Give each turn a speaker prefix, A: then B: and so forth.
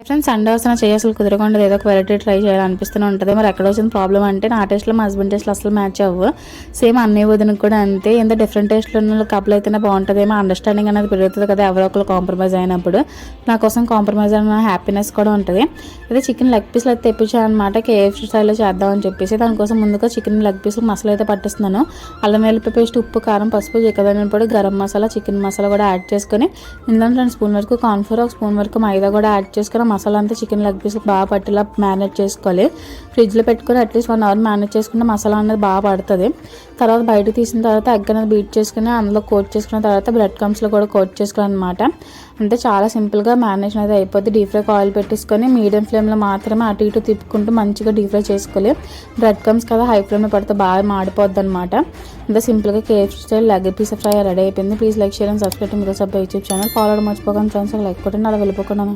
A: Friends Sunday వస్తున్న చేయి అసలు కుదరకుండా ఏదో ఒక వెరైటీ ట్రై చేయాలనిపిస్తూనే ఉంటుంది. మరి ఎక్కడ వచ్చిన ప్రాబ్లం అంటే నా టేస్ట్లో మా హస్బెండ్ టేస్ట్లో అసలు మ్యాచ్ అవ్వు. సేమ్ అన్నయ్య వదినకి కూడా అంతే. ఎంత డిఫరెంట్ టేస్ట్లో ఉన్న కపుల్ అయితేనే బాగుంటుందేమో, అండర్స్టాండింగ్ అనేది పెరుగుతుంది కదా ఎవరో ఒకరు కాంప్రమైజ్ అయినప్పుడు. నా కోసం కాంప్రమైజ్ అయిన హ్యాపీనెస్ కూడా ఉంటుంది. అయితే చికెన్ లెగ్ పీస్లు అయితే తెప్పించానమాట, కేఎఫ్సీ స్టైల్లో చేద్దామని చెప్పేసి. దానికోసం ముందుగా చికెన్ లెగ్ పీస్లు మసాలా అయితే పట్టిస్తున్నాను. అల్లం వెల్లుల్లి పేస్ట్, ఉప్పు, కారం, పసుపు, చికెన్ పొడి, గరం మసాలా, చికెన్ మసాలా కూడా యాడ్ చేసుకొని ఇందులో 2 స్పూన్ వరకు కార్న్ఫ్లోర్, 1 స్పూన్ వరకు మైదా కూడా యాడ్ చేసుకొని మసాలా అంతా చికెన్ లెగ్ పీస్ బాగా పట్టేలా మ్యారినేట్ చేసుకోవాలి. ఫ్రిడ్జ్లో పెట్టుకొని అట్లీస్ట్ 1 అవర్ మ్యారినేట్ చేసుకుంటే మసాలా అనేది బాగా పడుతుంది. తర్వాత బయటకు తీసిన తర్వాత ఎగ్ అనేది బీట్ చేసుకుని అందులో కోట్ చేసుకున్న తర్వాత బ్రెడ్ క్రమ్స్లో కూడా కోట్ చేసుకోవాలన్నమాట. అంటే చాలా సింపుల్గా మ్యారినేషన్ అయితే అయిపోద్ది. డీప్ ఫ్రైకి ఆయిల్ పెట్టేసుకొని మీడియం ఫ్లేమ్లో మాత్రమే అటు ఇటు తిప్పుకుంటూ మంచిగా డీప్ ఫ్రై చేసుకోవాలి. బ్రెడ్ క్రమ్స్ కదా హై ఫ్లేమ్లో పడితే బాగా మాడిపోద్ది అనమాట. అంత సింపుల్గా KFC style leg piece fry ready అయిపోయింది. Please like, share and subscribe to మీరు యూట్యూబ్ ఛానల్. ఫాలో అవడం మర్చిపోకండి ఫ్రెండ్స్. లైక్ కొట్టండి, అలా వెళ్ళిపోకుండా.